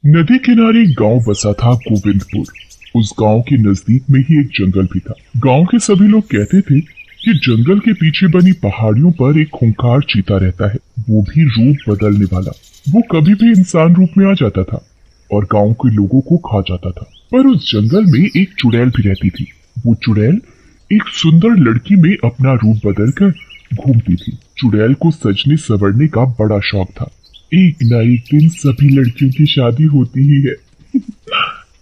नदी किनारे एक गांव बसा था गोविंदपुर। उस गांव के नजदीक में ही एक जंगल भी था। गांव के सभी लोग कहते थे कि जंगल के पीछे बनी पहाड़ियों पर एक खूंखार चीता रहता है, वो भी रूप बदलने वाला। वो कभी भी इंसान रूप में आ जाता था और गांव के लोगों को खा जाता था। पर उस जंगल में एक चुड़ैल भी रहती थी। वो चुड़ैल एक सुंदर लड़की में अपना रूप बदलकर घूमती थी। चुड़ैल को सजने संवरने का बड़ा शौक था। एक ना एक दिन सभी लड़कियों की शादी होती ही है।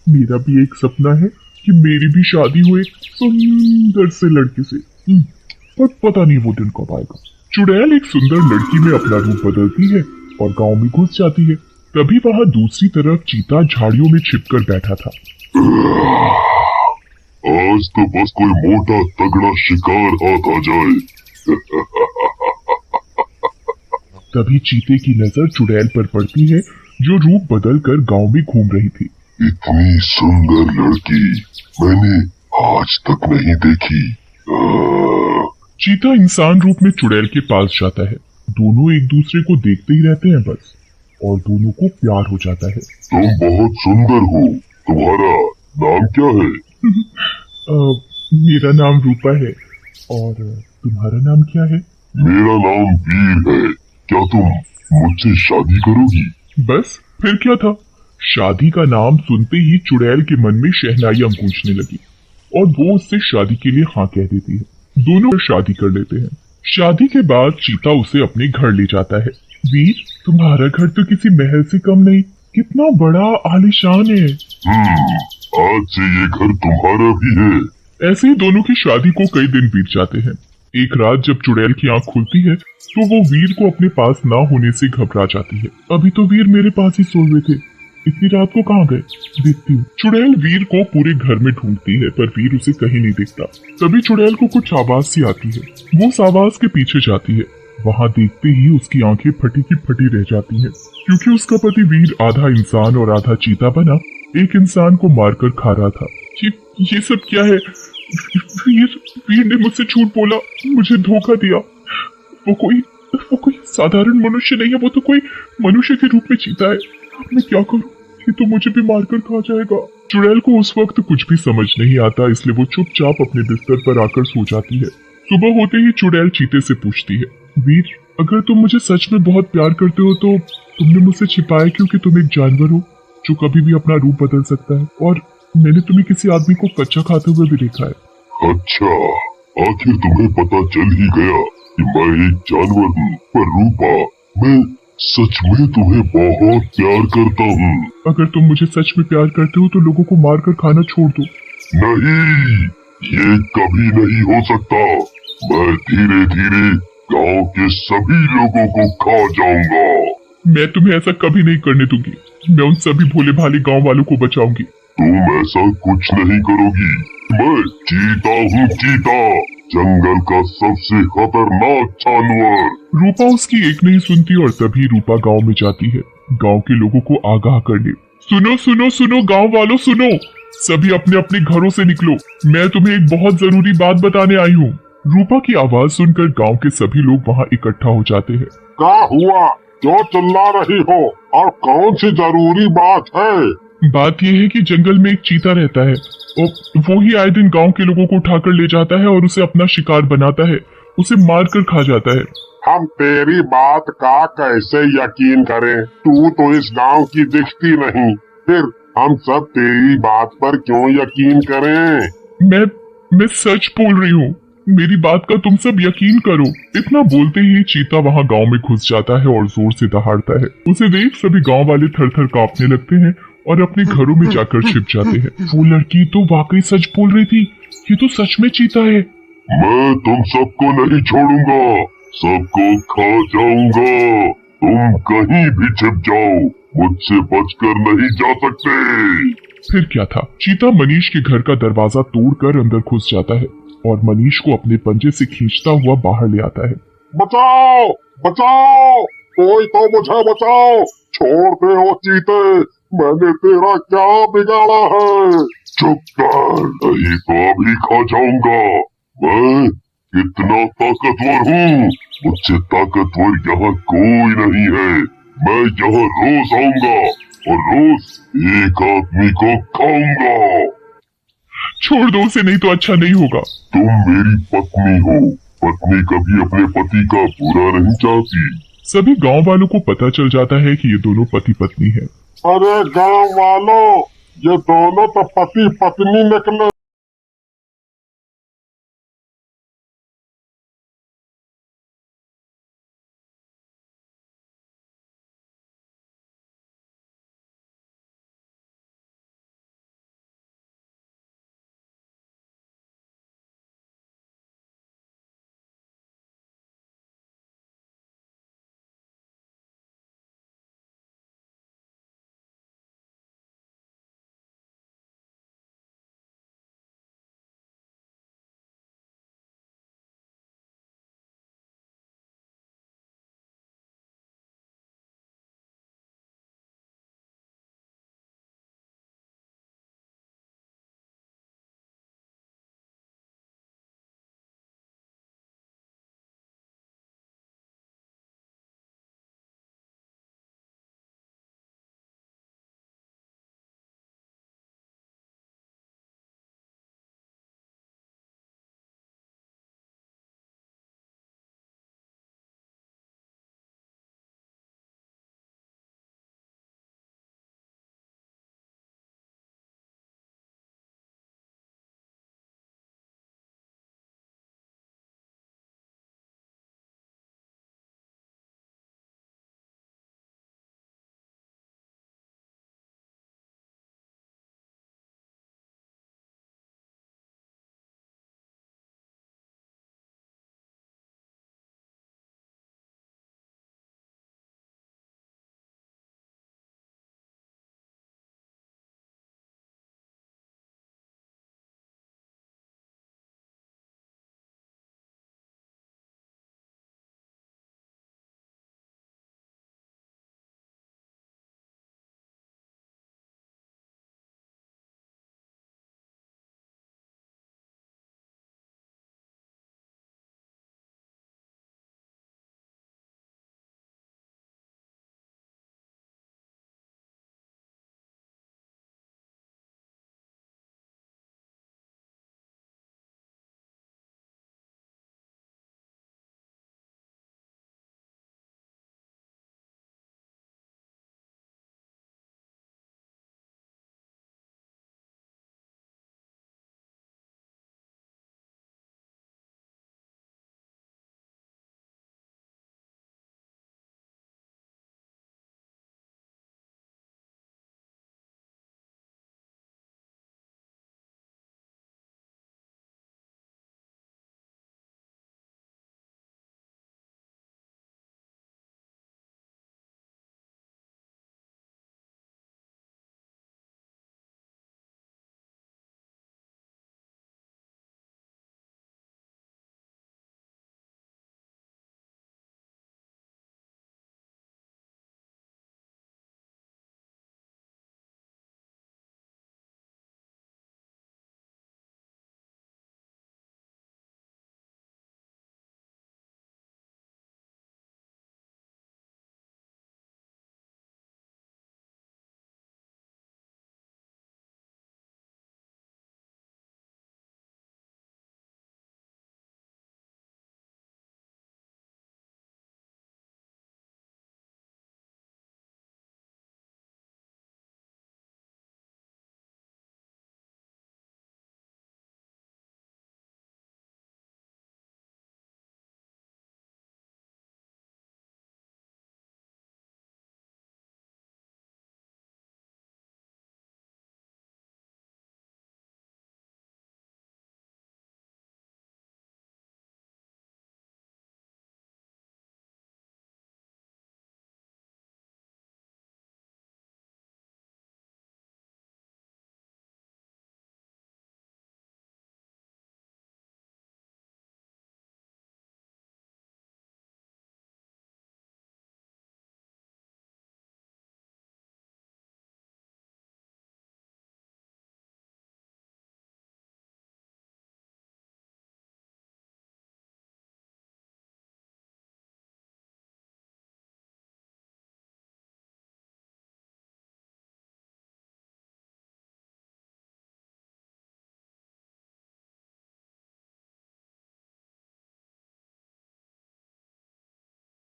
मेरा भी एक सपना है कि मेरी भी शादी हो एक सुंदर से लड़के से, पर पता नहीं वो दिन कब आएगा। चुड़ैल एक सुंदर लड़की में अपना रूप बदलती है और गांव में घुस जाती है। तभी वहां दूसरी तरफ चीता झाड़ियों में छिपकर बैठा था। आज तो बस कोई मोटा तगड़ा शिकार हाथ आ जाए। तभी चीते की नजर चुड़ैल पर पड़ती है, जो रूप बदलकर गांव में घूम रही थी। इतनी सुंदर लड़की मैंने आज तक नहीं देखी। चीता इंसान रूप में चुड़ैल के पास जाता है। दोनों एक दूसरे को देखते ही रहते हैं बस, और दोनों को प्यार हो जाता है। तुम बहुत सुंदर हो, तुम्हारा नाम क्या है? मेरा नाम रूपा है, और तुम्हारा नाम क्या है? मेरा नाम वीर है। क्या तुम मुझसे शादी करोगी? बस फिर क्या था। शादी का नाम सुनते ही चुड़ैल के मन में शहनाइयां गूंजने लगी और वो उससे शादी के लिए हाँ कह देती है। दोनों शादी कर लेते हैं। शादी के बाद चीता उसे अपने घर ले जाता है। वीर, तुम्हारा घर तो किसी महल से कम नहीं, कितना बड़ा आलीशान है। आज से ये घर तुम्हारा भी है। ऐसे ही दोनों की शादी को कई दिन बीत जाते हैं। एक रात जब चुड़ैल की आंख खुलती है तो वो वीर को अपने पास ना होने से घबरा जाती है। अभी तो वीर मेरे पास ही सो रहे थे, इतनी रात को कहाँ गए? देखती हूँ। चुड़ैल वीर को पूरे घर में ढूंढती है, पर वीर उसे कहीं नहीं दिखता। तभी चुड़ैल को कुछ आवाज सी आती है। वो उस आवाज के पीछे जाती है। वहाँ देखते ही उसकी आंखें फटी की फटी रह जाती हैं, क्योंकि उसका पति वीर आधा इंसान और आधा चीता बना एक इंसान को मारकर खा रहा था। ये सब क्या है? वीर ने मुझसे झूठ बोला, मुझे धोखा दिया। वो कोई साधारण मनुष्य नहीं है, वो तो कोई मनुष्य के रूप में चीता है। अब मैं क्या करूं? ये तो मुझे भी मारकर खा जाएगा। चुड़ैल को उस वक्त कुछ भी समझ नहीं आता, इसलिए वो चुपचाप अपने बिस्तर पर आकर सो जाती है। सुबह होते ही चुड़ैल चीते से पूछती है, वीर, अगर तुम मुझे सच में बहुत प्यार करते हो तो तुमने मुझसे छिपाया क्योंकि तुम एक जानवर हो जो कभी भी अपना रूप बदल सकता है, और मैंने तुम्हें किसी आदमी को कच्चा खाते हुए भी देखा है। अच्छा, आखिर तुम्हें पता चल ही गया कि मैं एक जानवर हूँ। पर रूपा, मैं सच में तुम्हें बहुत प्यार करता हूँ। अगर तुम मुझे सच में प्यार करते हो तो लोगों को मारकर खाना छोड़ दो। नहीं, ये कभी नहीं हो सकता। मैं धीरे धीरे गांव के सभी लोगों को खा जाऊंगा। मैं तुम्हें ऐसा कभी नहीं करने दूंगी। मैं उन सभी भोले भाले गांव वालों को बचाऊंगी। तुम ऐसा कुछ नहीं करोगी। मैं चीता हूँ, चीता, जंगल का सबसे खतरनाक जानवर। रूपा उसकी एक नहीं सुनती और तभी रूपा गांव में जाती है, गांव के लोगों को आगाह करने। सुनो सुनो सुनो गांव वालों, सुनो, सभी अपने अपने घरों से निकलो, मैं तुम्हें एक बहुत जरूरी बात बताने आई हूँ। रूपा की आवाज सुनकर गांव के सभी लोग वहाँ इकट्ठा हो जाते हैं। क्या हुआ? क्यों चिल्ला रही हो? और कौन सी जरूरी बात है? बात यह है कि जंगल में एक चीता रहता है और वो ही आए दिन गांव के लोगों को उठाकर ले जाता है और उसे अपना शिकार बनाता है, उसे मार कर खा जाता है। हम तेरी बात का कैसे यकीन करें? तू तो इस गांव की दिखती नहीं, फिर हम सब तेरी बात पर क्यों यकीन करें? मैं सच बोल रही हूँ, मेरी बात का तुम सब यकीन करो। इतना बोलते ही चीता वहाँ गांव में घुस जाता है और जोर से दहाड़ता है। उसे देख सभी गांव वाले थर थर कांपने लगते हैं और अपने घरों में जाकर छिप जाते हैं। वो लड़की तो वाकई सच बोल रही थी, ये तो सच में चीता है। मैं तुम सबको नहीं छोड़ूंगा, सबको खा जाऊंगा। तुम कहीं भी छिप जाओ, मुझसे बचकर नहीं जा सकते। फिर क्या था, चीता मनीष के घर का दरवाजा तोड़कर अंदर घुस जाता है और मनीष को अपने पंजे से खींचता हुआ बाहर ले आता है। बचाओ, बचाओ, कोई तो मुझे बचाओ। छोड़ दे ओ चीते, मैंने तेरा क्या बिगाड़ा है? चुप कर, नहीं तो अभी खा जाऊंगा। मैं इतना ताकतवर हूँ, मुझसे ताकतवर यहाँ कोई नहीं है। मैं यहाँ रोज आऊंगा और रोज एक आदमी को खाऊंगा। छोड़ दो उसे, नहीं तो अच्छा नहीं होगा। तुम मेरी पत्नी हो, पत्नी कभी अपने पति का बुरा नहीं चाहती। सभी गांव वालों को पता चल जाता है कि ये दोनों पति पत्नी है। अरे गांव वालों, ये दोनों तो पति पत्नी निकले।